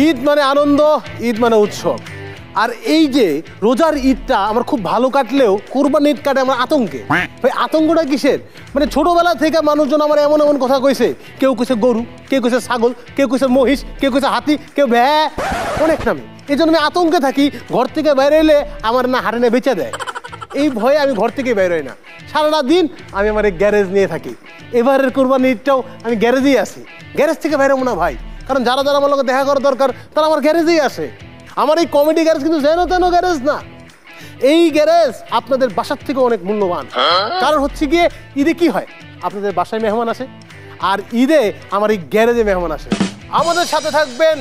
ঈদ মানে আনন্দ, ঈদ মানে উৎসব। আর এই যে রোজার ঈদটা আমার খুব ভালো কাটলেও কুরবানি ঈদ কাটে আমার আতঙ্কে। ভাই আতঙ্কটা কিসের? মানে ছোটবেলা থেকে মানুষজন আমার এমন এমন কথা কইছে, কেউ কইছে গরু, কেউ কইছে ছাগল, কেউ কইছে মহিষ, কেউ কইছে হাতি, কেউ ভ্যা, অনেক নামে। এই জন্য আমি আতঙ্কে থাকি, ঘর থেকে বাইরে এলে আমার না হাটে না বেচে দেয়, এই ভয়ে আমি ঘর থেকে বের হই না। সারাটা দিন আমি আমার এই গ্যারেজ নিয়ে থাকি। এবারের কুরবানি ঈদটাও আমি গ্যারেজেই আছি, গ্যারেজ থেকে বেরোবো না ভাই, কারণ যারা যারা আমার লোক দেখা করা দরকার তারা আমার গ্যারেজেই আসে। আমার এই কমেডি গ্যারেজ কিন্তু যেন তেন গ্যারেজ না, এই গ্যারেজ আপনাদের বাসার থেকে অনেক মূল্যবান। কারণ হচ্ছে গিয়ে ঈদে কি হয়, আপনাদের বাসায় মেহমান আসে, আর ঈদে আমার এই গ্যারেজে মেহমান আসে। আমাদের সাথে থাকবেন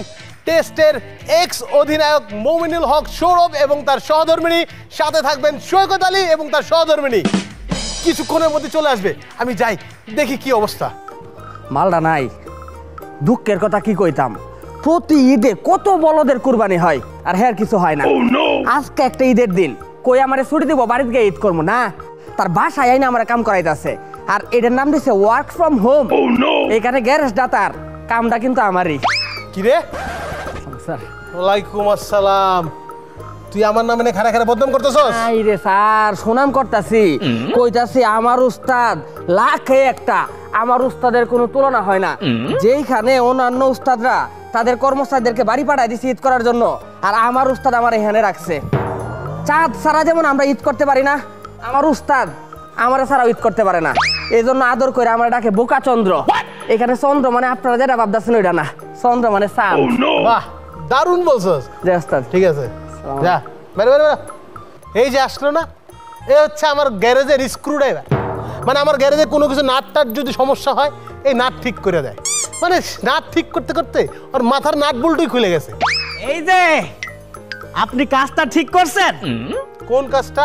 টেস্টের এক্স অধিনায়ক মমিনুল হক সৌরভ এবং তার সহধর্মিণী, সাথে থাকবেন সৈকত আলী এবং তার সহধর্মিণী। কিছুক্ষণের মধ্যে চলে আসবে, আমি যাই দেখি কি অবস্থা। মালটা নাই, দুঃখের কথা কি কইতাম, প্রতি ঈদে কত বলদের কুরবানি হয় আর হ্যাঁ কিছু হয় না। আজকে একটা ঈদের দিন, কই আমারে ছুটি দিব, বাড়িতে গিয়ে ঈদ করবো না, তার বাসায় আইনা আমার কাম করাইতেছে। আর এটার নাম দিছে ওয়ার্ক ফ্রম হোম। এখানে গ্যারেজ ডাতার কামটা কিন্তু আমারই। কি রে? ওয়ালাইকুম আসসালাম। তুই আমার নামে খারা খারা বদনাম করতেছস? নাই রে স্যার, সুনাম করতাছি, কইতাছি আমার উস্তাদ লাখে একটা, আমার উস্তাদের কোনো তুলনা হয় না। যেইখানে অন্যান্য উস্তাদরা তাদের কর্মচারীদেরকে বাড়ি পাঠায় দিছে ঈদ করার জন্য, আর আমার উস্তাদ আমার এখানে রাখছে। চাঁদ ছাড়া যেমন আমরা ঈদ করতে পারি না, আমার উস্তাদ আমার ছাড়াও ঈদ করতে পারে না। এই জন্য আদর করে আমার ডাকে বোকা চন্দ্র। এখানে চন্দ্র মানে আপনারা যেটা ভাবতেছেন ওইটা না, চন্দ্র মানে চাঁদ। বাহ, দারুণ বলছস। জি উস্তাদ। ঠিক আছে, যা বের বের বের। এই যে আসলো না, এ হচ্ছে আমার গ্যারেজের স্ক্রু ড্রাইভার। মানে আমার গ্যারেজে কোনো কিছু নাট টাট যদি সমস্যা হয়, এই নাট ঠিক করে দেয়। মানে নাট ঠিক করতে করতে ওর মাথার নাট বল্টুই খুলে গেছে। এই যে আপনি কাজটা ঠিক করছেন? কোন কাজটা?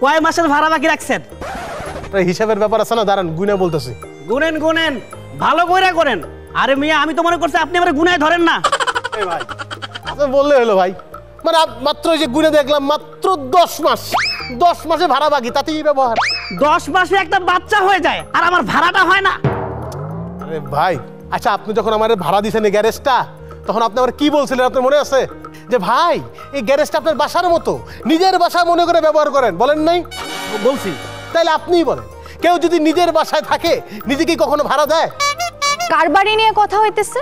কয় মাসের ভাড়া বাকি রাখছেন? হিসাবের ব্যাপার আছে না, দাঁড়ান গুনে বলতেছি। গুনেন গুনেন, ভালো করে করেন। আরে মিয়া, আমি তো মনে করছি আপনি আমার গুনায় ধরেন না। এই ভাই, আপনি বললে হলো ভাই। মানে মাত্র যে গুনে দেখলাম, মাত্র 10 মাস, 10 মাসে ভাড়া বাকি, তাতেই ব্যবহার। 10 মাসে একটা বাচ্চা হয়ে যায় আর আমার ভাড়াটা হয় না। আরে ভাই, আচ্ছা আপনি যখন আমার ভাড়া দিয়েছেন এই গ্যারেজটা, তখন আপনি আমার কি বলছিলেন আপনার মনে আছে? যে ভাই এই গ্যারেজটা আপনার বাসার মতো, নিজের বাসা মনে করে ব্যবহার করেন, বলেন নাই? বলছি। তাইলে আপনিই বলেন, কেউ যদি নিজের বাসায় থাকে নিজে কি কখনো ভাড়া দেয়? কার বাড়ি নিয়ে কথা হইতেছে?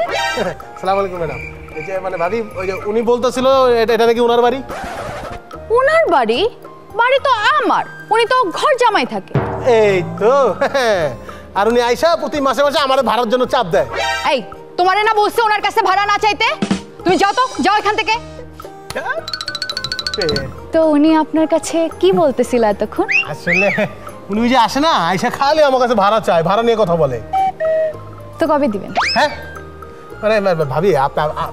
আসসালামু আলাইকুম ম্যাডাম। এই যে মানে ভাবি, ওই যে উনি বলতেছিল এটা নাকি ওনার বাড়ি। ওনার বাড়ি? বাড়ি তো আমার, উনি তো ঘর জামাই থাকে। এই তো, আর উনি আইসা প্রতি মাসে মাসে আমার ভাড়ার জন্য চাপ দেয়। এই, তোমারে না বলছে ওনার কাছে ভাড়া না চাইতে? তুমি যাও তো, যাও এখান থেকে। তো উনি আপনার কাছে কি বলতেছিল এতক্ষণ? আসলে উনি যে আসে না, আইসা খালি আমার কাছে ভাড়া চায়, ভাড়া নিয়ে কথা বলে। তো কবে দিবেন? হ্যাঁ মানে ভাবি,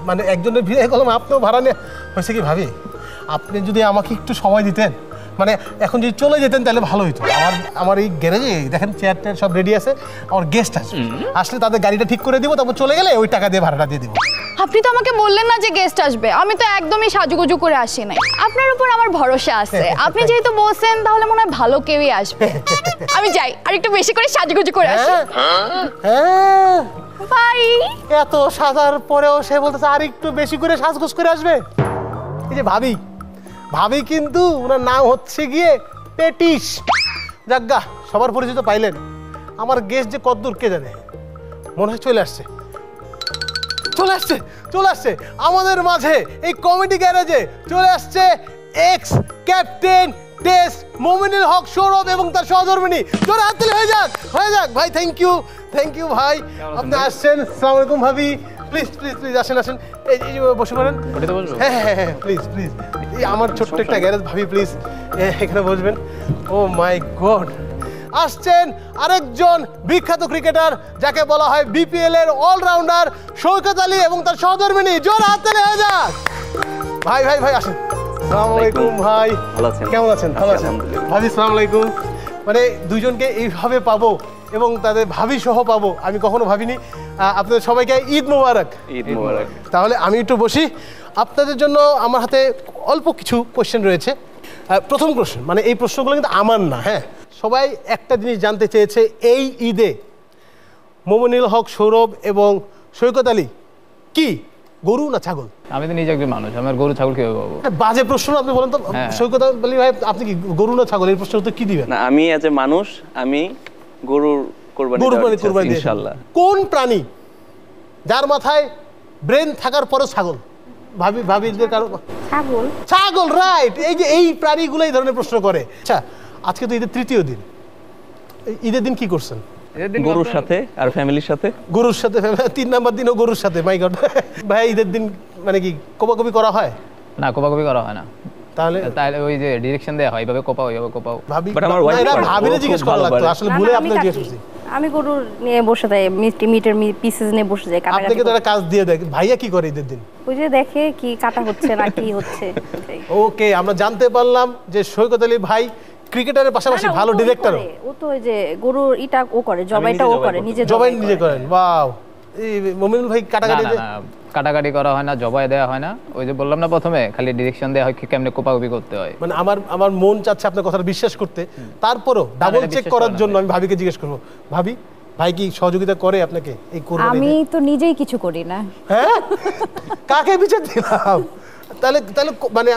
মানে একজনের ভিড়ে গেলাম, আপনিও ভাড়া নিয়ে। হয়েছে কি ভাবি, আপনি যদি আমাকে একটু সময় দিতেন, মানে এখন যদি চলে যেতেন তাহলে ভালো হতো। আমার এই গ্যারেজে দেখেন চেয়ার টেয়ার সব রেডি আছে, আমার গেস্ট আসবে, আসলে তাদের গাড়িটা ঠিক করে দিব, তারপর চলে গেলে ওই টাকা দিয়ে ভাড়াটা দিয়ে দিব। আপনি তো আমাকে বললেন না যে গেস্ট আসবে, আমি তো একদমই সাজুগুজু করে আসি নাই। আপনার উপর আমার ভরসা আছে, আপনি যেহেতু বলছেন তাহলে মনে হয় ভালো কেউই আসবে। আমি যাই, আর একটু বেশি করে সাজুগুজু করে আসি। হ্যাঁ, বাই। এত সাজার পরেও সে বলতেছে আর একটু বেশি করে সাজগোজ করে আসবে। এই যে ভাবি, ভাবি কিন্তু ওনার নাম হচ্ছে গিয়ে পেটিস। যাজ্ঞা, সবার পরিচিত পাইলেন। আমার গেস্ট যে কতদূর কে জানে, মনে হয় চলে আসছে, চলে আসছে, চলে আসছে আমাদের মাঝে। এই কমেডি গ্যারেজে চলে আসছে x captain test Mominul Haque Sourav এবং তার সহধর্মিণী। জোরে হাত তালি হয়ে যাক, হয়ে যাক ভাই। থ্যাংক ইউ, থ্যাংক ইউ ভাই, আপনি আসছেন। আসসালামু আলাইকুম ভাবি, প্লিজ প্লিজ প্লিজ আসেন আসেন, এই বসে পড়েন। হ্যাঁ হ্যাঁ হ্যাঁ, প্লিজ প্লিজ, এই আমার ছোট্ট একটা গ্যারেজ ভাবি, প্লিজ এখানে বসবেন। ও মাই গড, আসছেন আরেকজন বিখ্যাত ক্রিকেটার, যাকে বলা হয় বিপিএল এর অলরাউন্ডার সৈকত আলী এবং তার সহধর্মিণী। জোরে হাত তালি হয়ে যাক ভাই। ভাই ভাই আসেন। আসসালামু আলাইকুম ভাই, কেমন আছেন? ভালো আছেন ভাবি? আসসালামু আলাইকুম। মানে দুজনকে এইভাবে পাবো এবং তাদের ভাবি সহ পাবো আমি কখনো ভাবিনি। আপনাদের সবাইকে ঈদ মোবারক। ঈদ মোবারক। তাহলে আমি একটু বসি, আপনাদের জন্য আমার হাতে অল্প কিছু কোশ্চেন রয়েছে। প্রথম কোশ্চেন, মানে এই প্রশ্নগুলো কিন্তু আমার না, হ্যাঁ, সবাই একটা জিনিস জানতে চেয়েছে, এই ঈদে মমিনুল হক সৌরভ এবং সৈকত আলী কি গরু না ছাগল? আমি তো নিজে একজন মানুষ, আমার গরু ছাগল কিভাবে পাবো? হ্যাঁ, বাজে প্রশ্ন আপনি বলেন তো। হ্যাঁ। সৈকত আলী ভাই আপনি কি গরু না ছাগল, এই প্রশ্নের উত্তর কি দিবেন? না, আমি এজ এ মানুষ আমি গরুর কোরবানি গরু দেওয়ার মানে ইচ্ছা আছে, কুরবানি দিয়েছেন। ইনশাআল্লাহ। কোন প্রাণী যার মাথায় ব্রেন থাকার পরেও ছাগল? ভাবিদের কারো ছাগল। ছাগল, রাইট। এই যে এই প্রাণীগুলো এই ধরনের প্রশ্ন করে। আচ্ছা, আজকে তো ঈদের তৃতীয় দিন, ঈদের দিন কি করছেন? গরুর সাথে আর ফ্যামিলির সাথে। গরুর সাথে 3 নাম্বার দিনও গরুর সাথে, মাই গড। ভাই ঈদের দিন মানে কি কোপাকুপি করা হয়? না, কোপাকুপি করা হয় না। তাহলে তাহলে ওই যে ডিরেকশন দেওয়া হয়, এইভাবে কোপাও এইভাবে কোপাও। ভাবি But আমার wife না, পারে, ভাবিরে ও জিজ্ঞেস খুব করা ভালো লাগতো, পারে। আসলে না, ভুলে না, আপনাকে জিজ্ঞেস করছি। আমি গরুর নিয়ে বসে যাই, মিটের পিসেস নিয়ে বসে যাই, কাটাকাটি আপনাকে তো করি। একটা কাজ দিয়ে দেয়। ভাইয়া কি করে ঈদের দিন? ওই যে দেখে কি কাটা হচ্ছে না কি হচ্ছে। এটাই। ওকে, আমরা জানতে পারলাম যে সৈকত আলী ভাই ক্রিকেটারের পাশাপাশি না, না, ভালো ও তো ডিরেক্টরও। করে, ও তো ওই যে গরুর ইটা ও করে, জবাইটা ও করে, নিজে জবাই জবাই নিজে করে। করেন, ওয়াও। এই মমিনুল ভাই না কাটাকাটি না না, কাটাকাটি করা হয় না, জবাই দেওয়া হয় না। ওই যে বললাম না প্রথমে, খালি ডিরেকশন দেওয়া হয় কেমনে কোপাকুপি করতে হয়। মানে আমার মন চাচ্ছে আপনার কথাটা বিশ্বাস করতে, তারপরও ডাবল এটা চেক বিশ্বাস করার করা জন্য আমি ভাবিকে জিজ্ঞেস করবো। ভাবি, ভাই কি সহযোগিতা করে আপনাকে এই কোরবানিতে? আমি তো নিজেই কিছু করি না। হ্যাঁ, কাকে বিচার দিলাম? তাহলে তাহলে মানে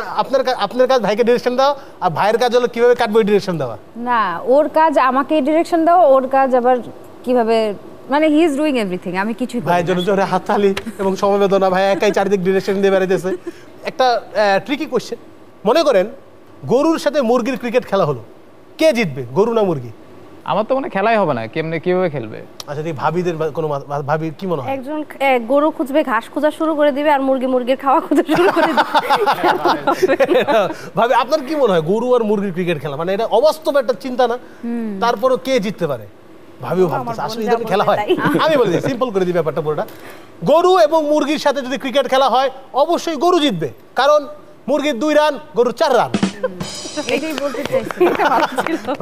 আপনার কাজ ভাইকে ডিরেকশন দাও, আর ভাইয়ের কাজ হলো কিভাবে কাটবো ডিরেকশন দেওয়া। না, ওর কাজ আমাকে ডিরেকশন দাও, ওর কাজ আবার কিভাবে, মানে হি ইজ ডুইং এভরিথিং, আমি কিছুই করি ভাই না। জোরে জোরে হাততালি এবং সমবেদনা। ভাই একাই চারিদিক ডিরেকশন দিয়ে বেড়াইতেছে। একটা ট্রিকি কোশ্চেন, মনে করেন গরুর সাথে মুরগির ক্রিকেট খেলা হলো, কে জিতবে, গরু না মুরগি? আমার তো মনে হয় খেলাই হবে না, কেমনে কিভাবে খেলবে? আচ্ছা, এই ভাবিদের কোনো ভাবির কি মনে হয়? একজন গরু খুঁজবে, ঘাস খোঁজা শুরু করে দিবে, আর মুরগির খাওয়া খোঁজা শুরু করে দিবে। ভাবি আপনার কি মনে হয় গরু আর মুরগির ক্রিকেট খেলা, মানে এটা অবাস্তব একটা চিন্তা না? তারপরও কে জিততে পারে? ভাবিও ভাবতেছে আসলে এই ধরনের খেলা হয়। আমি বলি সিম্পল করে দিই ব্যাপারটা পুরোটা। গরু এবং মুরগির সাথে যদি ক্রিকেট খেলা হয় অবশ্যই গরু জিতবে, কারণ মুরগির 2 রান, গরুর 4 রান। এটাই বলতে চাইছি।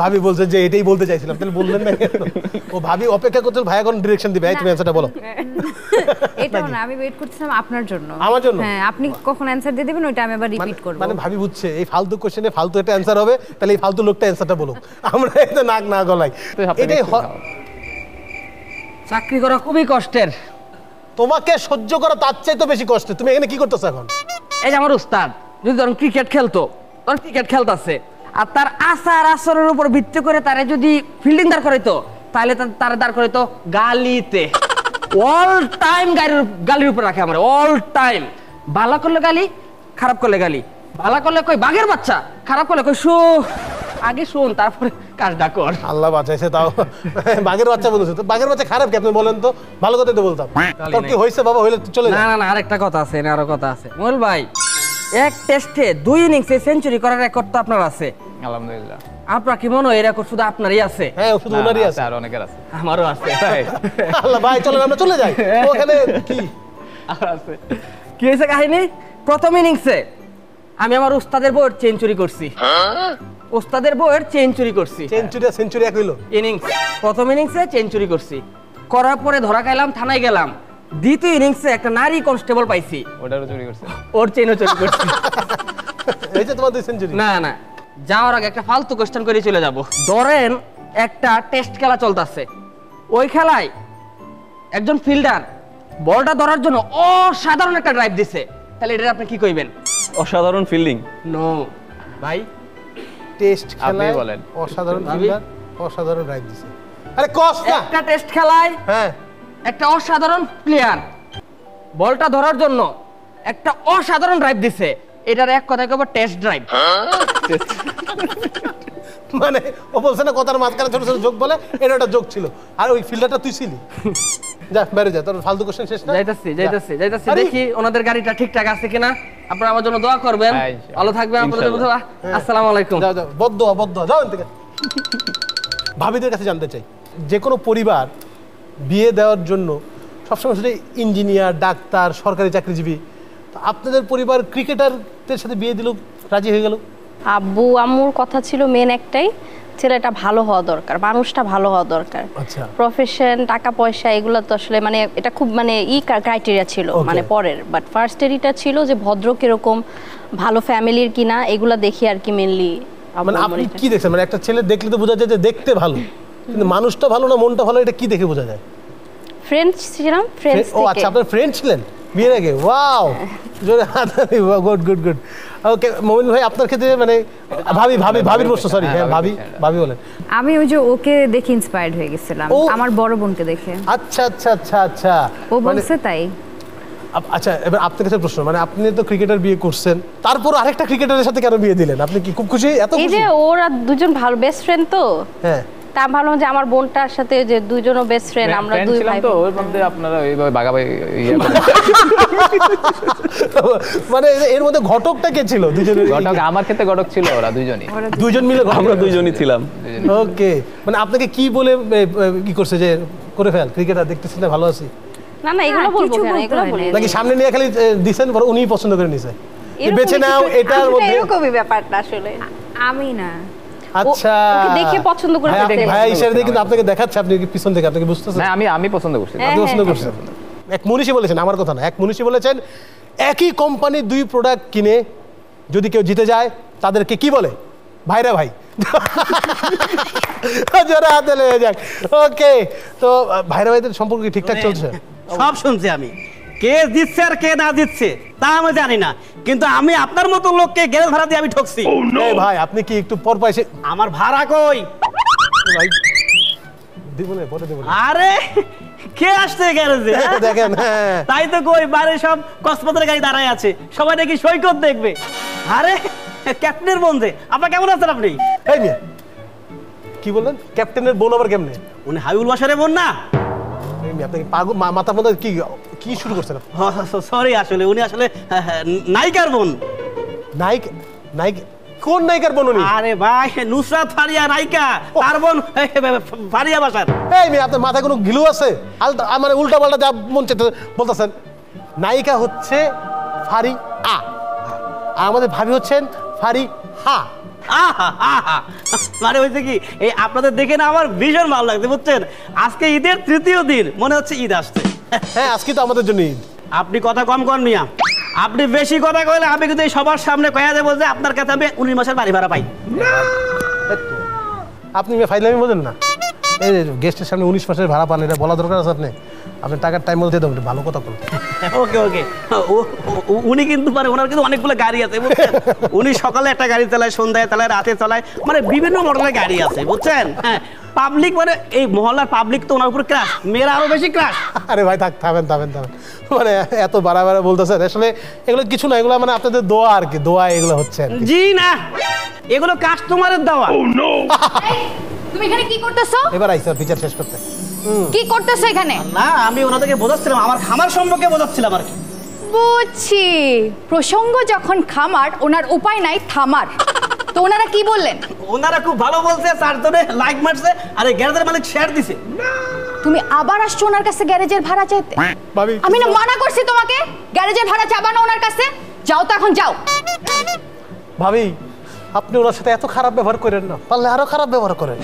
ভাবি বলছে যে এটাই বলতে চাইছিলাম, তাহলে বললেন না কেন? ও ভাবি অপেক্ষা করতে, ভাই এখন ডিরেকশন দিবে। এই তুমি অ্যানসারটা বলো। এটাও না, আমি ওয়েট করছিলাম আপনার জন্য। আমার জন্য? হ্যাঁ, আপনি কখন অ্যানসার দিয়ে দিবেন ওইটা আমি আবার রিপিট করব। মানে ভাবি বুঝছে এই ফালতু কোশ্চেনে ফালতু একটা অ্যানসার হবে, তাহলে এই ফালতু লোকটা অ্যানসারটা বলুক, আমরা এতে নাক না গলাই। তো সবথেকে এটাই বেশি খাও। চাকরি করা খুবই কষ্টের। তোমাকে সহ্য করা তার চাই তো বেশি কষ্ট। তুমি এখানে কি করতেছো এখন? এই যে আমার উস্তাদ যদি ধরুন ক্রিকেট খেলতো, তখন ক্রিকেট খেলতেছে, আর তার আচার আচরণের উপর ভিত্তি করে তারে যদি ফিল্ডিং দাঁড় করাইতো, তাহলে তার দাঁড় করাইতো গালিতে। অল টাইম গালির উপর রাখে আমার, অল টাইম। ভালো করলে গালি, খারাপ করলে গালি। ভালো করলে কই বাঘের বাচ্চা, খারাপ করলে কই আগে শোন তারপরে কাজটা কর। আল্লাহ বাঁচাইছে তাও। বাঘের বাচ্চা বলেছে তো, বাঘের বাচ্চা খারাপ কি আপনি বলেন তো? ভালো কথা তো বলতাম। তোর কি হয়েছে বাবা, হইলে চলে না যা। না না, আরেকটা কথা আছে, আরো কথা আছে। মোল ভাই, এক টেস্টে 2 ইনিংসে সেঞ্চুরি করার রেকর্ড তো আপনার আছে। আলহামদুলিল্লাহ। আপনার কি মনে হয় এই রেকর্ড শুধু আপনারই আছে? হ্যাঁ, শুধু ওনারই আছে। আর অনেকের আছে। আমারও আছে। আল্লাহ ভাই, চলেন আমরা চলে যাই। ওখানে কি আছে কি হয়েছে কাহিনী? প্রথম ইনিংসে আমি আমার উস্তাদের বউয়ের সেঞ্চুরি করছি। উস্তাদের বউয়ের সেঞ্চুরি করছি। সেঞ্চুরি এক হইলো। ইনিংস প্রথম ইনিংসে সেঞ্চুরি করছি, করার পরে ধরা খাইলাম, থানায় গেলাম। দ্বিতীয় ইনিংসে একটা নারী কনস্টেবল পাইছি, ওটারও চুরি করছে। ওর চেনও চুরি করছি। এই যে তোমার 2 সেঞ্চুরি। না না, যাওয়ার আগে একটা ফালতু কোশ্চেন করে চলে যাব। ধরেন একটা টেস্ট খেলা চলতেছে, ওই খেলায় একজন ফিল্ডার বলটা ধরার জন্য অসাধারণ একটা ড্রাইভ দিছে, তাহলে এটা আপনি কি কইবেন? অসাধারণ ফিল্ডিং। নো ভাই, টেস্ট আপনি খেলায় বলেন। অসাধারণ ভাবি? ফিল্ডার, অসাধারণ রাইড দিছে। আরে কস না। একটা টেস্ট খেলায় হ্যাঁ, একটা অসাধারণ প্লেয়ার বলটা ধরার জন্য একটা অসাধারণ ড্রাইভ দিছে, এটার এক কথায় কব টেস্ট ড্রাইভ। মানে ও বলছে না কথার মাঝখানে ছোট ছোট যোগ বলে, এটা একটা যোগ ছিল। আর ওই ফিল্ডারটা তুই ছিলি। যা বেরো যা, তোর ফালতু কোশ্চেন শেষ না। যাইতাছি আরে, দেখি ওনাদের গাড়িটা ঠিকঠাক আছে কিনা। আপনারা আমার জন্য দোয়া করবেন, হ্যাঁ, ইনশাআল্লাহ। ভালো থাকবেন আপনাদের। ইনশাআল্লাহ। আসসালামু আলাইকুম। যাও যাও, বদ্ধ যাও এখান থেকে। ভাবিদের কাছে জানতে চাই, যে কোনো পরিবার বিয়ে দেওয়ার জন্য সবসময় শুধু ইঞ্জিনিয়ার, ডাক্তার, সরকারি চাকরিজীবী, তো আপনাদের পরিবার ক্রিকেটারদের সাথে বিয়ে দিল, রাজি হয়ে গেল? আব্বু আম্মুর কথা ছিল মেন একটাই, ছেলেটা ভালো হওয়া দরকার, মানুষটা ভালো হওয়া দরকার। আচ্ছা। প্রফেশন, টাকা পয়সা এগুলো তো আসলে মানে এটা খুব মানে ক্রাইটেরিয়া ছিল, Okay. মানে পরের। বাট ফার্স্টের এটা ছিল যে ভদ্র কিরকম, ভালো ফ্যামিলির কিনা, এগুলা দেখি আর কি মেনলি। মানে আপনি কি দেখছেন, মানে একটা ছেলে দেখলে তো বোঝা যায় যে দেখতে ভালো, কিন্তু মানুষটা ভালো না মনটা ভালো, এটা কি দেখে বোঝা যায়? ফ্রেন্ডস ছিলাম, ফ্রেন্ডস ও আচ্ছা, আপনার ফ্রেন্ড ছিলেন? বিয়ের আগে ওয়াও জোরে হাততালি গুড গুড গুড ওকে মোমিন ভাই আপনার ক্ষেত্রে মানে ভাবির প্রশ্ন সরি হ্যাঁ ভাবি বলেন আমি ওই যে ওকে দেখে ইন্সপায়ার্ড হয়ে গেছিলাম ও। আমার বড় বোনকে দেখে আচ্ছা আচ্ছা আচ্ছা আচ্ছা ও মানে বলছে তাই আচ্ছা এবার আপনার কাছে প্রশ্ন মানে আপনি তো ক্রিকেটার বিয়ে করছেন তারপর আরেকটা ক্রিকেটারের সাথে কেন বিয়ে দিলেন আপনি কি খুব খুশি এত এই খুশি যে ওরা দুজন ভালো বেস্ট ফ্রেন্ড তো হ্যাঁ তা আমি ভাবলাম যে আমার বোনটার সাথে যে দুজনও বেস্ট ফ্রেন্ড আমরা Friend দুই ছিলাম ভাই তো বোন। ওর মধ্যে আপনারা এইভাবে বাগাবাগি ইয়ে করে। মানে এর মধ্যে ঘটকটা কে ছিল দুজনের ঘটক আমার ক্ষেত্রে ঘটক ছিল ওরা দুজনই দুজন মিলে আমরা দুইজনই ছিলাম। ওকে মানে আপনাকে কি বলে কি করছে যে করে ফেল ক্রিকেটার দেখতেছি না ভালো আছি না না এগুলো না, বলবো কিছু কেন বলতে এগুলো হয় না। বলি নাকি সামনে নিয়ে খালি দিছেন বড় উনিই পছন্দ করে নিছে বেছে নাও এটার মধ্যে এরকমই ব্যাপারটা আসলে আমি না আচ্ছা ওকে দেখে পছন্দ করে ফেলতে ভাই ইশারা দিয়ে কিন্তু আপনাকে দেখাচ্ছে আপনি কি পিছন থেকে আপনি কি বুঝতেছেন না আমি পছন্দ করছি আপনি পছন্দ করছেন এক মনীষী বলেছেন আমার কথা না এক মনীষী বলেছেন একই কোম্পানির দুই প্রোডাক্ট কিনে যদি কেউ জিতে যায় তাদেরকে কি বলে ভাইরা ভাই জোরে হাতে লেগে যাক ওকে তো ভাইরা ভাইদের সম্পর্ক কি ঠিকঠাক চলছে সব শুনছি আমি কে জিতছে আর কে না জিতছে তা আমি জানি না কিন্তু আমি আপনার মতো লোককে গ্যারেজ ভাড়া দিয়ে আমি ঠকছি এই ভাই আপনি কি একটু পর পাইছে আমার ভাড়া কই ভাই দিব না পরে দেব না। আরে কে আসছে গ্যারেজে দেখেন হ্যাঁ তাই তো কই বাইরে সব কক্সবাজারের গাড়ি দাঁড়ায় আছে সবাই নাকি সৈকত দেখবে আরে ক্যাপ্টেনের বন্ধে আপনার কেমন আছেন আপনি এই মিয়া কি বললেন ক্যাপ্টেনের বোন আবার কেমনে উনি হাবিবুল বাসারের বোন না এই মিয়া আপনি কি পাগল মাথা মাথা কি শুরু করছেন আপনি? সরি আসলে উনি আসলে নায়িকার বোন নায়িক নায়িক কোন নায়িকার বোন উনি আরে ভাই নুসরাত ফারিয়া নায়িকা তার বোন ফারিয়া বাসার এই মেয়ে আপনার মাথায় কোনো গিলু আছে মানে উল্টা পাল্টা যা মন চেতে বলতেছেন নায়িকা হচ্ছে ফারি আ আর আমাদের ভাবি হচ্ছেন ফারি হা আহা আহা মানে হয়েছে কি এই আপনাদের দেখে না আমার ভীষণ ভালো লাগছে বুঝছেন আজকে ঈদের তৃতীয় দিন মনে হচ্ছে ঈদ আসছে হ্যাঁ আজকে তো আমাদের জন্য ঈদ আপনি কথা কম কর মিয়া আপনি বেশি কথা কইলে আমি কিন্তু এই সবার সামনে কয়া দেবো যে আপনার কাছে আমি 19 মাসের বাড়ি ভাড়া পাই আপনি ফাইলামি বোঝেন না এই গেস্টের সামনে 19 মাসের ভাড়া পান এটা বলা দরকার আছে আপনি টাকার টাইম মধ্যে দেবেন ভালো কথা বলুন ওকে ওকে উনি কিন্তু মানে ওনার কিন্তু অনেকগুলো গাড়ি আছে বুঝছেন উনি সকালে একটা গাড়ি চালায় সন্ধ্যায় চালায় রাতে চালায় মানে বিভিন্ন মডেলের গাড়ি আছে বুঝছেন হ্যাঁ পাবলিক মানে এই মহল্লার পাবলিক তো ওনার উপর ক্রাশ মেয়েরা আরো বেশি ক্রাশ আরে ভাই থামেন মানে এত বাড়া বলতেছেন আসলে এগুলো কিছু না এগুলো মানে আপনাদের দোয়া আর কি দোয়া এগুলো হচ্ছে আর কি। জি না এগুলো কাস্টমারের দেওয়া তুমি এখানে কি করতেছো এবার আইসা ফিচার শেষ করতে কি করতেছো এখানে না আমি ওনাদেরকে বোঝাচ্ছিলাম আমার খামার সম্পর্কে বোঝাচ্ছিলাম আর কি বুঝছি প্রসঙ্গ যখন খামার ওনার উপায় নাই থামার তো ওনারা কি বললেন ওনারা খুব ভালো বলছে চারজনে লাইক মারছে আর এই গ্যারেজের মালিক শেয়ার দিছে তুমি আবার আসছো ওনার কাছে গ্যারেজের ভাড়া চাইতে ভাবি আমি না মানা করছি তোমাকে গ্যারেজের ভাড়া চাবা না ওনার কাছে যাও তো এখন যাও ভাবি আপনি ওনার সাথে এত খারাপ ব্যবহার করেন না পারলে আরো খারাপ ব্যবহার করেন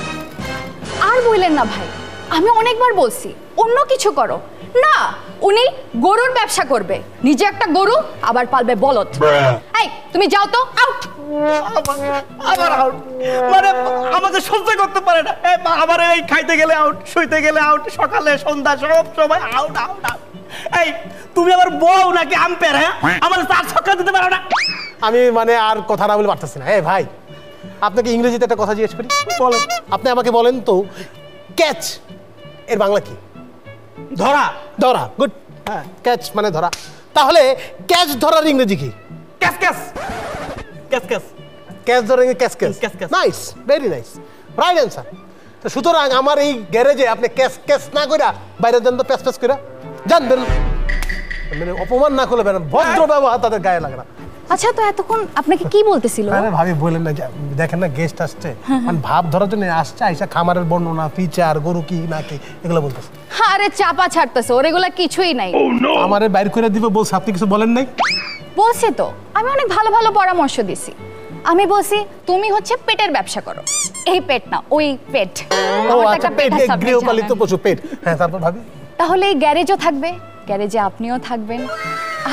আর বললেন না ভাই আমি অনেকবার বলছি অন্য কিছু করো না উনি গরুর ব্যবসা করবে নিজে একটা গরু আবার পালবে বলদ এই তুমি যাও তো আউট আবার আউট মানে আমাকে সহ্য করতে পারে না আবার এই খাইতে গেলে আউট শুইতে গেলে আউট সকালে সন্ধ্যা সব সময় আউট আউট আউট এই তুমি আবার বউ নাকি আম্পায়ার হ্যাঁ আমার 4 ছক্কা দিতে পারো না আমি মানে আর কথা না বলে পারতেছি না এই ভাই আপনাকে ইংরেজিতে একটা কথা জিজ্ঞেস করি বলেন আপনি আমাকে বলেন তো ক্যাচ এর বাংলা কি ধরা ধরা গুড হ্যাঁ ক্যাচ মানে ধরা তাহলে ক্যাচ ধরার ইংরেজি কি cash cash cash cash catch ধরার ইংরেজি catch catch catch catch. Nice very nice right answer তো সুতরাং আমার এই গ্যারেজে আপনি ক্যাচ ক্যাচ না কইরা বাইরে যান তো প্যাচ প্যাচ কইরা যান বেরোন মানে অপমান না করলে বেরোন ভদ্র ব্যবহার তাদের গায়ে লাগে না আচ্ছা তো এতক্ষণ আপনাকে কি বলতেছিল আরে ভাবি বলেন না দেখেন না গেস্ট আসছে মানে ভাব ধরার জন্য আসছে আইসা খামারের বর্ণনা ফিচার গরু কি না কি এগুলো বলতেছে আরে চাপা ছাড়তেছে ওর এগুলা কিছুই নাই আমারে বাইর করে দিবে বলছে আপনি কিছু বলেন নাই বলছি তো আমি অনেক ভালো ভালো পরামর্শ দিছি আমি বলছি তুমি হচ্ছে পেটের ব্যবসা করো এই পেট না ওই পেট ও আমার তো আচ্ছা একটা পেট আছে, আপনি গৃহপালিত জানেন। পশু পেট হ্যাঁ তারপর ভাবি তাহলে এই গ্যারেজও থাকবে গ্যারেজে আপনিও থাকবেন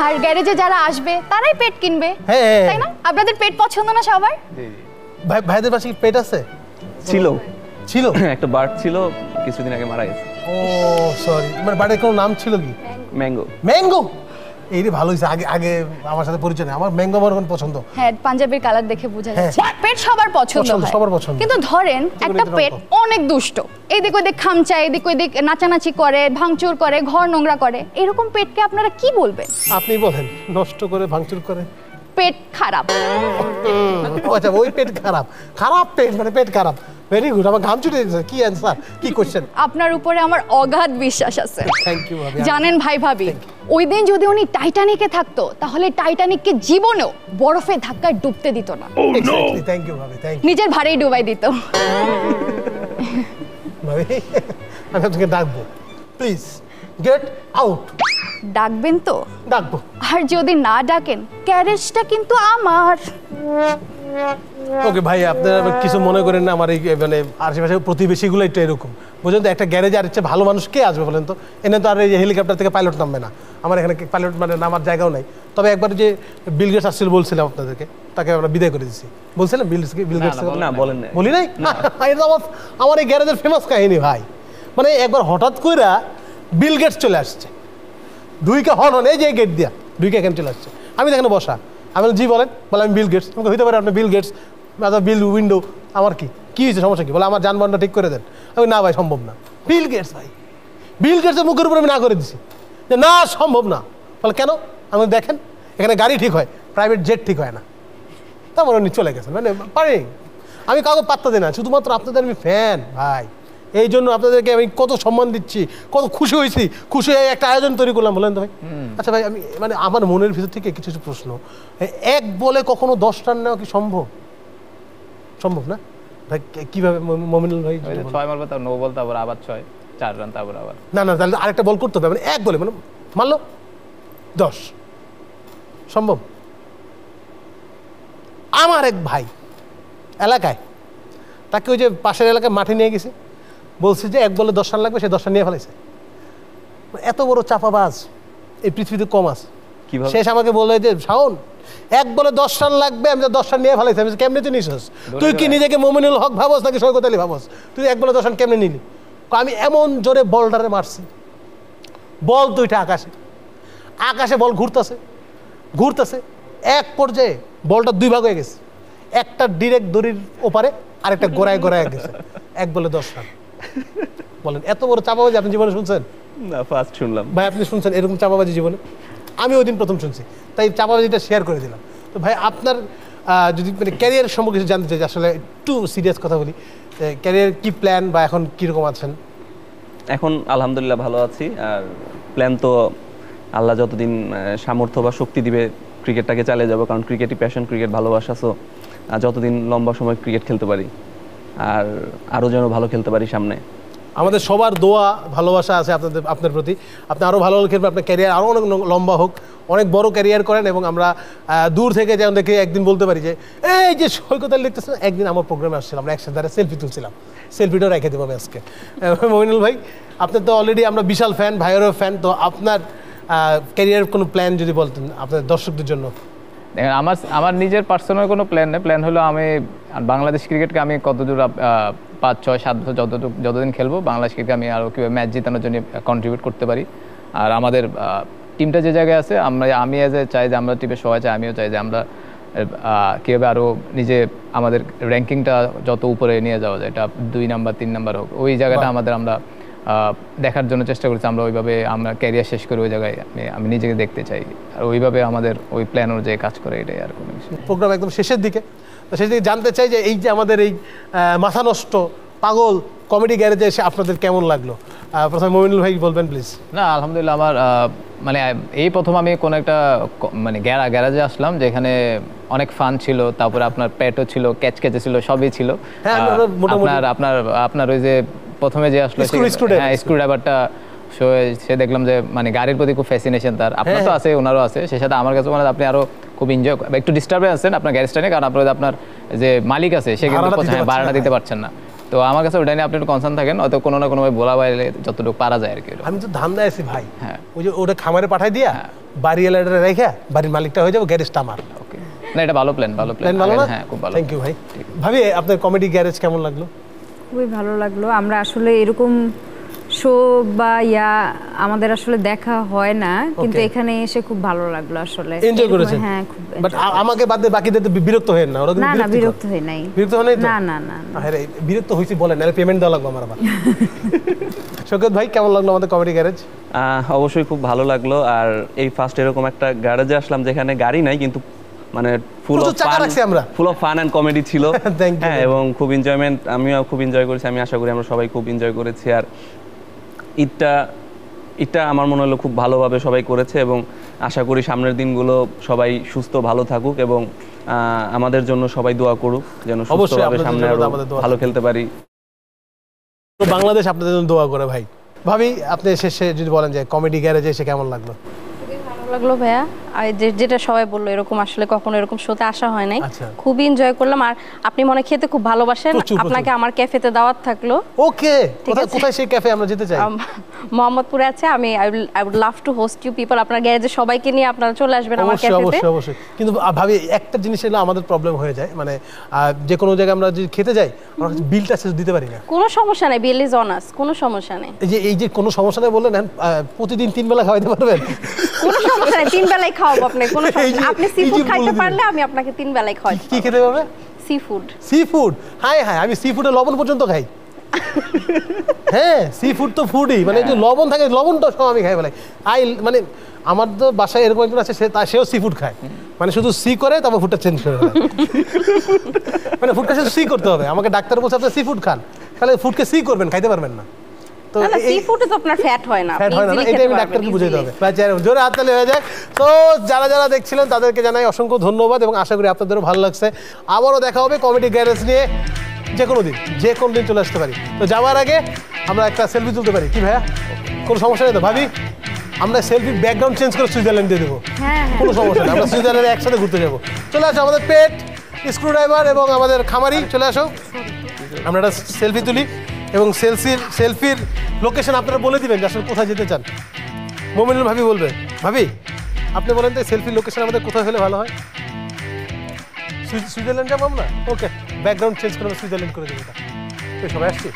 আর গ্যারেজে যারা আসবে তারাই পেট কিনবে হ্যাঁ। তাই না আপনাদের পেট পছন্দ না সবার ভাইদের পাশে কি পেট আছে ছিল ছিল একটা বার্ড ছিল কিছুদিন আগে মারা গেছে ও সরি মানে বাড়ির কোনো নাম ছিল কি ম্যাঙ্গো ম্যাঙ্গো এই রে ভালো হয়েছে, আগে আগে আমার সাথে পরিচয় নেই। আমার ম্যাঙ্গো বরবন পছন্দ। হ্যাঁ, পাঞ্জাবির কালার দেখে বোঝা হ্যাঁ। যাচ্ছে পেট সবার পছন্দ পছন্দ, হয়। সবার পছন্দ। কিন্তু ধরেন একটা রীতির পেট অঙ্ক। অনেক দুষ্ট, এদিক ওদিক খামচায়, এদিক ওদিক নাচানাচি করে, ভাঙচুর করে, ঘর নোংরা করে, এরকম পেটকে আপনারা কি বলবেন? আপনি বলেন, নষ্ট করে ভাঙচুর করে পেট খারাপ। আচ্ছা, ওই পেট খারাপ, খারাপ পেট মানে পেট খারাপ। ভেরি গুড, আমার ঘাম ছুটে দিয়েছে। কি অ্যান্সার, কি কোশ্চেন? আপনার উপরে আমার অগাধ বিশ্বাস আছে। থ্যাংক ইউ ভাবি। জানেন ভাই ভাবি, ওই দিন যদি উনি টাইটানিকে থাকতো তাহলে টাইটানিককে জীবনেও বরফে ধাক্কায় ডুবতে দিত না, এক্স্যাক্টলি, থ্যাংক ইউ ভাবি, থ্যাংক ইউ নিজের ভারেই ডুবাই দিত। ভাবি। আমি আপনাকে ডাকবো, প্লিজ গেট আউট। ডাকবেন তো? ডাকবো। আর যদি না ডাকেন, ক্যারেজটা কিন্তু আমার। ওকে ভাই, আপনারা কিছু মনে করেন না, আমার এই মানে আশেপাশে প্রতিবেশীগুলো একটু এরকম বুঝলেন তো। একটা গ্যারেজে আর ইচ্ছে ভালো মানুষ কে আসবে বলেন তো? এনে তো আর এই হেলিকপ্টার থেকে পাইলট নামবে না। আমার এখানে পাইলট মানে নামার জায়গাও নাই। তবে একবার যে বিল গেটস আসছিল বলছিলাম আপনাদেরকে, তাকে আমরা বিদায় করে দিচ্ছি। বলছিলাম বিল গেটস? না বলেন না। বলি নাই? এটা আমার এই গ্যারেজের ফেমাস কাহিনী ভাই। মানে একবার হঠাৎ কইরা বিল গেটস চলে আসছে, দুইকে হন এই যে গেট দিয়া দুইকে এখানে চলে আসছে। আমি এখানে বসা, আমি বললাম, জি বলেন। বলে আমি বিল গেটস। আমাকে হইতে পারে আপনি বিল গেটস, বিল উইন্ডো, আমার কি হয়েছে, সমস্যা কি? বলে আমার যানবাহনটা ঠিক করে দেন। আমি না ভাই, সম্ভব না। বিল গেটস ভাই, বিল গেটসের মুখের উপর আমি না করে দিছি যে না, সম্ভব না। বলে কেন? আমি দেখেন এখানে গাড়ি ঠিক হয়, প্রাইভেট জেট ঠিক হয় না। তারপর উনি চলে গেছেন। মানে পারি আমি কাউকে পাত্তা দিই না, শুধুমাত্র আপনাদের আমি ফ্যান ভাই। এই জন্য আপনাদেরকে আমি কত সম্মান দিচ্ছি, কত খুশি হয়েছি। খুশি হয়ে একটা আয়োজন তৈরি করলাম, বলেন তো ভাই। আচ্ছা ভাই, আমি মানে আমার মনের ভিতর থেকে কিছু কিছু প্রশ্ন। এক বলে কখনো 10 রান নেওয়া কি সম্ভব? সম্ভব না ভাই? কিভাবে মমিনুল ভাই? 6 মারবো, তারপর 9 বল, তারপর আবার 6, 4 রান, তারপর আবার না না, তাহলে আরেকটা বল করতে হবে। মানে এক বলে মানে মানলো 10 সম্ভব? আমার এক ভাই এলাকায়, তাকে ওই যে পাশের এলাকায় মাঠে নিয়ে গেছে, বলছে যে এক বলে 10 রান লাগবে, সে 10 রান নিয়ে ফেলেছে। এত বড় চাপাবাজ এই পৃথিবীতে কম আছে। কিভাবে? শেষ আমাকে বলে যে শাওন, এক বলে 10 রান লাগবে, আমি 10 রান নিয়ে ফেলাইছি। আমি কেমনে তুই নিছিস? তুই কি নিজেকে মমিনুল হক ভাবস নাকি সৈকত আলী ভাবস? তুই এক বলে 10 রান কেমনে নিলি? আমি এমন জোরে বলটারে মারছি, বল দুইটা আকাশে, আকাশে বল ঘুরতেছে ঘুরতেছে, এক পর্যায়ে বলটা 2 ভাগ হয়ে গেছে। একটা ডিরেক্ট দড়ির ওপারে, আরেকটা গোড়ায় গোড়ায় গেছে। এক বলে 10 রান। বলেন, এত বড় চাপাবাজি আপনি জীবনে শুনছেন? না, ফার্স্ট শুনলাম ভাই, আপনি শুনছেন এরকম চাপাবাজি জীবনে? আমি ওই দিন প্রথম শুনছি, তাই চাপাবাজিটা শেয়ার করে দিলাম। তো ভাই, আপনার যদি মানে ক্যারিয়ার সম্পর্কে কিছু জানতে চাই, যে আসলে একটু সিরিয়াস কথা বলি, ক্যারিয়ার কি প্ল্যান বা এখন কীরকম আছেন? এখন আলহামদুলিল্লাহ ভালো আছি। আর প্ল্যান তো আল্লাহ যতদিন সামর্থ্য বা শক্তি দিবে ক্রিকেটটাকে চালিয়ে যাবো, কারণ ক্রিকেটই প্যাশন, ক্রিকেট ভালোবাসা। সো যতদিন লম্বা সময় ক্রিকেট খেলতে পারি, আর আরও যেন ভালো খেলতে পারি সামনে। আমাদের সবার দোয়া ভালোবাসা আছে আপনার প্রতি। আপনি আরও ভালো খেলবেন, আপনার ক্যারিয়ার আরও অনেক লম্বা হোক, অনেক বড় ক্যারিয়ার করেন। এবং আমরা দূর থেকে যেমন দেখে একদিন বলতে পারি যে এই যে সৈকত আলী লিখতেছেন, একদিন আমার প্রোগ্রামে আসছিলাম, আমরা একসাথে সেলফি তুলছিলাম, সেলফিটাও রেখে দেবো আমি আজকে। মমিনুল ভাই, আপনার তো অলরেডি আমরা বিশাল ফ্যান, ভাইয়েরও ফ্যান। তো আপনার ক্যারিয়ার কোনো প্ল্যান যদি বলতেন আপনাদের দর্শকদের জন্য। দেখেন, আমার নিজের পার্সোনাল কোনো প্ল্যান নেই। প্ল্যান হলো আমি বাংলাদেশ ক্রিকেটকে আমি কতদূর 5, 6, 7 বছর যতদিন খেলবো, বাংলাদেশ ক্রিকেটকে আমি আরও কীভাবে ম্যাচ জেতানোর জন্য কন্ট্রিবিউট করতে পারি। আর আমাদের টিমটা যে জায়গায় আছে, আমি এজ এ চাই যে আমরা টিমে সবাই চাই, আমিও চাই যে আমরা কীভাবে আরও নিজে আমাদের র্যাঙ্কিংটা যত উপরে নিয়ে যাওয়া যায়, এটা 2 নাম্বার 3 নাম্বার হোক, ওই জায়গাটা আমরা দেখার জন্য চেষ্টা করছি। আমরা ওইভাবে আমরা ক্যারিয়ার শেষ করে ওই জায়গায় আমি নিজেকে দেখতে চাই, আর ওইভাবে আমাদের ওই প্ল্যান অনুযায়ী কাজ করে, এটাই আর কোনো কিছু। প্রোগ্রাম একদম শেষের দিকে, তো শেষের দিকে জানতে চাই যে এই যে আমাদের এই মাথা নষ্ট পাগল কমেডি গ্যারেজে এসে আপনাদের কেমন লাগলো? প্রথমে মমিনুল ভাই বলবেন প্লিজ। না, আলহামদুলিল্লাহ, আমার মানে এই প্রথম আমি কোনো একটা মানে গ্যারাজে আসলাম, যেখানে অনেক ফান ছিল, তারপরে আপনার প্যাটও ছিল, ক্যাচে ছিল, সবই ছিল। আপনার ওই যে প্রথমে যে আসলে স্ক্রু ড্রাইভারটা সে দেখলাম যে মানে গাড়ির প্রতি খুব ফ্যাসিনেশন তার। আপনার তো আছে, ওনারও আছে, সে সাথে আমার কাছে মানে আপনি আরো খুব এনজয়, একটু ডিস্টার্বে আছেন আপনার গ্যারেজটা নিয়ে, কারণ আপনার যে মালিক আছে সে কিন্তু ভাড়াটা দিতে পারছেন না। তো আমার কাছে ওটা নিয়ে আপনি একটু কনসার্ন থাকেন, হয়তো কোনো না কোনোভাবে বলা বাইরে যতটুকু পারা যায় আর কি। আমি তো ধান্দায় আছি ভাই, ওই যে ওটা খামারে পাঠাই দিয়া বাড়ি এলাকাটা রেখে বাড়ির মালিকটা হয়ে যাবে, গ্যারেজটা আমার। ওকে, না এটা ভালো প্ল্যান, ভালো না? হ্যাঁ, খুব ভালো। থ্যাংক ইউ ভাই। ভাবি, আপনার কমেডি গ্যারেজ কেমন লাগলো? খুবই ভালো লাগলো। আমরা আসলে এরকম শো বা আমাদের আসলে দেখা হয় না, কিন্তু Okay. এখানে এসে খুব ভালো লাগলো আসলে। এনজয় করেছেন? হ্যাঁ, খুব বাট আমাকে বাদ দিয়ে বাকিদের তো বিরক্ত হয়েন না? ওরা কিন্তু না বিরক্তিকর। বিরক্ত হই নাই। বিরক্ত হয় নাই তো? না না না না। আরে বিরক্ত হইছি বলেন, নাহলে পেমেন্ট দেওয়া লাগবে আমার আবার। শৌকত ভাই, কেমন লাগলো আমাদের কমেডি গ্যারেজ? অবশ্যই খুব ভালো লাগলো। আর এই ফার্স্ট এরকম একটা গ্যারেজে আসলাম যেখানে গাড়ি নাই, কিন্তু মানে ফুল অফ প্রচুর চাকা রাখছি আমরা। ফান অ্যান্ড কমেডি ছিল। Thank you, হ্যাঁ, এবং খুব এনজয়মেন্ট, আমিও খুব এনজয় করেছি। আমি আশা করি আমরা সবাই খুব এনজয় করেছি। আর ঈদটা আমার মনে হলো খুব ভালোভাবে সবাই করেছে, এবং আশা করি সামনের দিনগুলো সবাই সুস্থ ভালো থাকুক, এবং আমাদের জন্য সবাই দোয়া করুক যেন সুস্থভাবে সামনে আরো ভালো খেলতে পারি। বাংলাদেশ আপনাদের জন্য দোয়া করে ভাই। ভাবি, আপনি শেষে যদি বলেন যে কমেডি গ্যারেজে এসে কেমন লাগলো? ভালো লাগলো ভাইয়া। আর যেটা সবাই বললো, এরকম আসলে কখনো এরকম শোতে আসা হয় নাই। আচ্ছা। খুবই এনজয় করলাম। আর আপনি মনে হয় খেতে খুব ভালোবাসেন, প্রচুর। আপনাকে আমার ক্যাফেতে দাওয়াত থাকলো। ওকে, কোথায় সেই ক্যাফে আমরা যেতে চাই? মোহাম্মদপুরে আছে। I would love to host you people. আপনার গ্যারেজে সবাইকে নিয়ে আপনারা চলে আসবেন আমার অবশ্যই ক্যাফেতে। অবশ্যই অবশ্যই। কিন্তু ভাবি, একটা জিনিস হলো আমাদের প্রবলেম হয়ে যায়, মানে যে কোনো জায়গায় আমরা যদি খেতে যাই, আমরা বিলটা শেষ দিতে পারি না। কোনো সমস্যা নেই, বিল ইজ অন আস, কোনো সমস্যা নেই। এই যে কোনো সমস্যা নেই বললেন, প্রতিদিন 3 বেলা খাওয়াইতে পারবেন? কোনো সমস্যা নেই, 3 বেলাই খাওয়াবো আপনাকে, কোনো সমস্যা নেই। আপনি সি এই যে ফুড খাইতে বলে পারলে আমি আপনাকে 3 বেলাই খাওয়াই। কি খেতে হবে? Sea food. Sea food? High high, আমি সি ফুডে লবণ পর্যন্ত খাই। হ্যাঁ, সি ফুড তো ফুডই, মানে যে লবণ থাকে, লবণটা সব আমি খাই বলে। মানে আমার তো বাসায় এরকম একজন আছে, সেও সি ফুড খায়, মানে শুধু সি করে তারপর ফুডটা চেঞ্জ করে দেয়। মানে ফুডটা শুধু সি করতে হবে। আমাকে ডাক্তার বলছে আপনি সি ফুড খান, তাহলে ফুডকে সি করবেন, খাইতে পারবেন না। তো না সি ফুডে তো আপনার ফ্যাট হয় না, ফ্যাট হয় না, এটা আমি ডাক্তারকে বুঝাইতে হবে। জোরে হাততালি হয়ে যায়। তো যারা দেখছিলেন তাদেরকে জানাই অসংখ্য ধন্যবাদ, এবং আশা করি আপনাদেরও ভালো লাগছে। আবারও দেখা হবে কমেডি গ্যারেজ নিয়ে যে কোনো দিন চলে আসতে পারি। তো যাওয়ার আগে আমরা একটা সেলফি তুলতে পারি কি ভাইয়া? কোনো সমস্যা নেই তো ভাবি? আমরা সেলফি ব্যাকগ্রাউন্ড চেঞ্জ করে সুইজারল্যান্ড দিয়ে দেবো, কোনো সমস্যা নেই। আমরা সুইজারল্যান্ডে একসাথে ঘুরতে যাবো। চলে আসো আমাদের পেট, স্ক্রু ড্রাইভার এবং আমাদের খামারি, চলে আসো, আমরা একটা সেলফি তুলি। এবং সেলফির লোকেশন আপনারা বলে দিবেন যে আসলে কোথায় যেতে চান। মোমিনুল ভাবি বলবে। ভাবি, আপনি বলেন তো সেলফির লোকেশন আমাদের কোথায় হলে ভালো হয়? সুইজারল্যান্ড যাবো আমরা? ওকে, ব্যাকগ্রাউন্ড চেঞ্জ করে সুইজারল্যান্ড করে দেবো। সবাই আসছি।